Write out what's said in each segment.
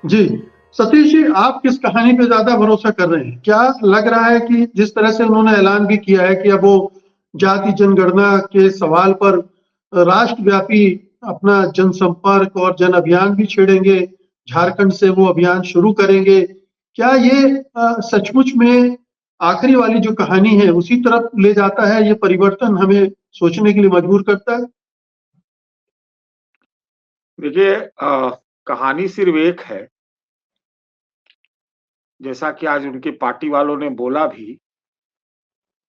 जी, सतीश जी, आप किस कहानी पे ज़्यादा भरोसा कर रहे हैं? क्या लग रहा है कि जिस तरह से उन्होंने ऐलान भी किया है कि अब वो जाति जनगणना के सवाल पर राष्ट्रव्यापी अपना जनसंपर्क और जन अभियान भी छेड़ेंगे, झारखंड से वो अभियान शुरू करेंगे। क्या ये सचमुच में आखिरी वाली जो कहानी है, उसी तरफ ले जाता है? ये परिवर्तन हमें सोचने के लिए मजबूर करता है? देखिए, कहानी सिर्फ एक है। जैसा कि आज उनके पार्टी वालों ने बोला भी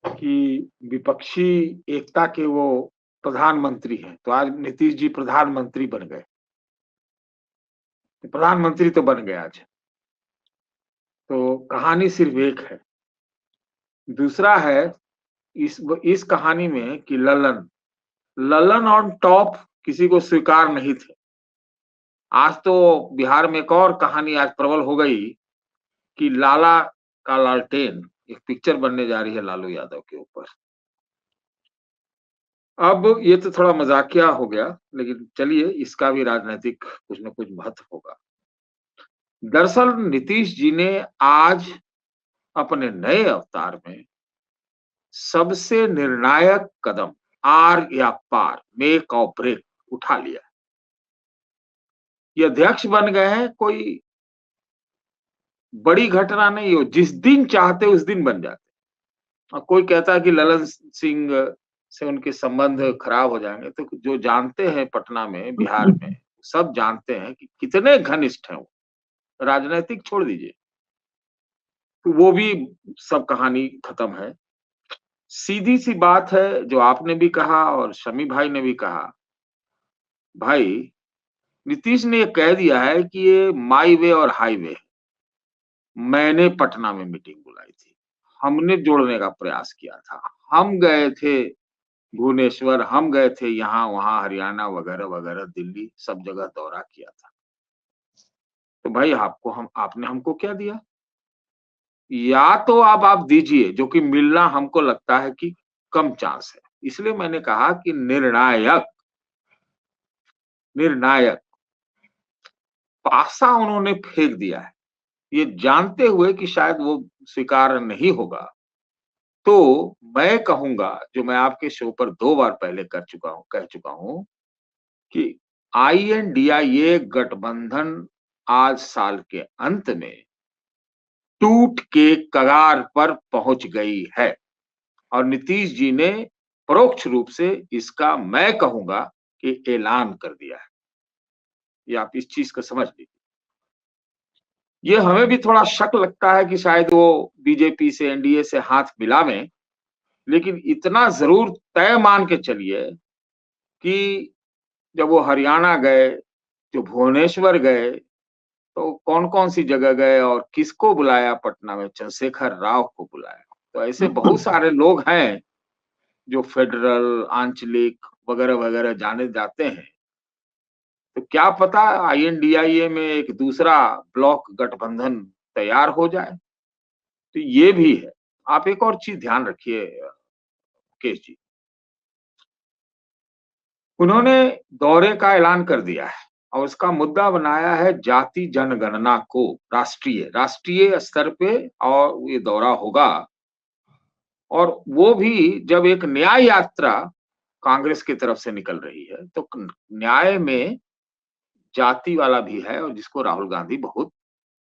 कि विपक्षी एकता के वो प्रधानमंत्री हैं, तो आज नीतीश जी प्रधानमंत्री बन गए। प्रधानमंत्री तो बन गए आज। तो कहानी सिर्फ एक है। दूसरा है इस कहानी में कि ललन ललन ऑन टॉप किसी को स्वीकार नहीं थे। आज तो बिहार में एक और कहानी आज प्रबल हो गई कि लाला का लालटेन एक पिक्चर बनने जा रही है लालू यादव के ऊपर। अब ये तो थोड़ा मजाकिया हो गया, लेकिन चलिए इसका भी राजनीतिक कुछ न कुछ महत्व होगा। दरअसल नीतीश जी ने आज अपने नए अवतार में सबसे निर्णायक कदम आर या पार, मेक और ब्रेक उठा लिया। ये अध्यक्ष बन गए हैं, कोई बड़ी घटना नहीं हो, जिस दिन चाहते उस दिन बन जाते। और कोई कहता है कि ललन सिंह से उनके संबंध खराब हो जाएंगे, तो जो जानते हैं पटना में, बिहार में, सब जानते हैं कि कितने घनिष्ठ हैं वो। राजनीतिक छोड़ दीजिए, तो वो भी सब कहानी खत्म है। सीधी सी बात है जो आपने भी कहा और शमी भाई ने भी कहा। भाई, नीतीश ने ये कह दिया है कि ये माई वे और हाईवे। मैंने पटना में मीटिंग बुलाई थी, हमने जोड़ने का प्रयास किया था, हम गए थे भुवनेश्वर, हम गए थे यहाँ वहां हरियाणा वगैरह वगैरह, दिल्ली, सब जगह दौरा किया था। तो भाई आपने हमको क्या दिया? या तो अब आप दीजिए, जो कि मिलना हमको लगता है कि कम चांस है। इसलिए मैंने कहा कि निर्णायक निर्णायक पासा उन्होंने फेंक दिया है, ये जानते हुए कि शायद वो स्वीकार नहीं होगा। तो मैं कहूंगा, जो मैं आपके शो पर 2 बार पहले कह चुका हूं कि आईएनडीआईए गठबंधन आज साल के अंत में टूट के कगार पर पहुंच गई है। और नीतीश जी ने परोक्ष रूप से इसका, मैं कहूंगा, कि ऐलान कर दिया है। ये आप इस चीज को समझ लीजिए। ये हमें भी थोड़ा शक लगता है कि शायद वो बीजेपी से, एनडीए से हाथ मिलावें, लेकिन इतना जरूर तय मान के चलिए कि जब वो हरियाणा गए, जो भुवनेश्वर गए, तो कौन कौन सी जगह गए और किसको बुलाया? पटना में चंद्रशेखर राव को बुलाया। तो ऐसे बहुत सारे लोग हैं जो फेडरल, आंचलिक वगैरह वगैरह जाने जाते हैं। तो क्या पता आईएनडीआईए में एक दूसरा ब्लॉक गठबंधन तैयार हो जाए। तो ये भी है। आप एक और चीज ध्यान रखिए मुकेश जी, उन्होंने दौरे का ऐलान कर दिया है और उसका मुद्दा बनाया है जाति जनगणना को राष्ट्रीय राष्ट्रीय स्तर पे, और ये दौरा होगा। और वो भी जब एक न्याय यात्रा कांग्रेस की तरफ से निकल रही है, तो न्याय में जाति वाला भी है, और जिसको राहुल गांधी बहुत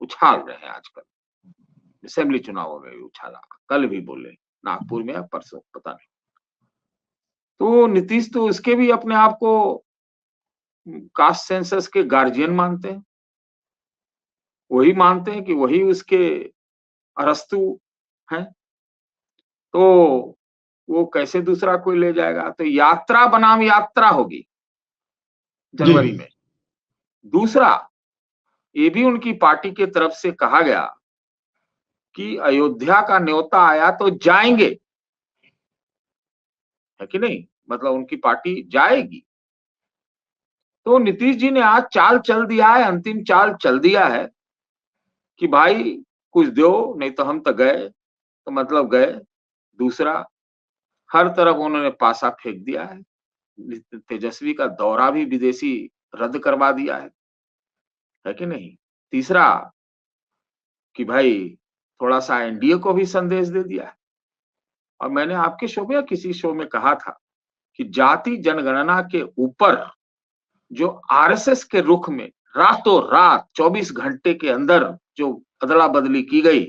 उछाल रहे हैं आजकल। असेंबली चुनावों में भी उछाला, कल भी बोले, नागपुर में या परसों पता नहीं। तो नीतीश तो उसके भी अपने आप को कास्ट सेंसस के गार्जियन मानते हैं। वही मानते हैं कि वही उसके अरस्तु हैं। तो वो कैसे दूसरा कोई ले जाएगा? तो यात्रा बनाम यात्रा होगी जी, जनवरी में। दूसरा, ये भी उनकी पार्टी के तरफ से कहा गया कि अयोध्या का न्योता आया तो जाएंगे, है कि नहीं? मतलब उनकी पार्टी जाएगी। तो नीतीश जी ने आज चाल चल दिया है, अंतिम चाल चल दिया है कि भाई कुछ दो, नहीं तो हम तो गए, तो मतलब गए। दूसरा, हर तरफ उन्होंने पासा फेंक दिया है। तेजस्वी का दौरा भी विदेशी रद्द करवा दिया है कि नहीं? तीसरा कि भाई थोड़ा सा एनडीए को भी संदेश दे दिया है। और मैंने आपके शो में या किसी शो में कहा था कि जाति जनगणना के ऊपर जो आरएसएस के रुख में रातों रात 24 घंटे के अंदर जो अदला बदली की गई,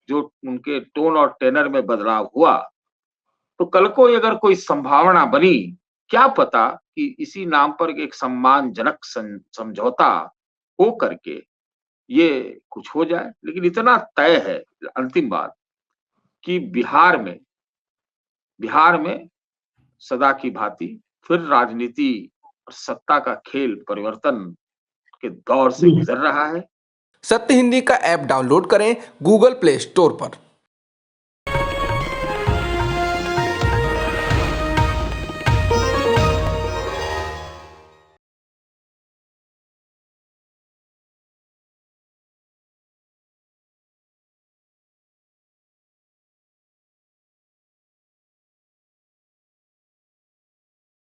जो उनके टोन और टेनर में बदलाव हुआ, तो कल को अगर कोई संभावना बनी, क्या पता कि इसी नाम पर एक सम्मानजनक समझौता हो करके ये कुछ हो जाए। लेकिन इतना तय है, अंतिम बात, कि बिहार में सदा की भांति फिर राजनीति और सत्ता का खेल परिवर्तन के दौर से गुजर रहा है। सत्य हिंदी का ऐप डाउनलोड करें गूगल प्ले स्टोर पर।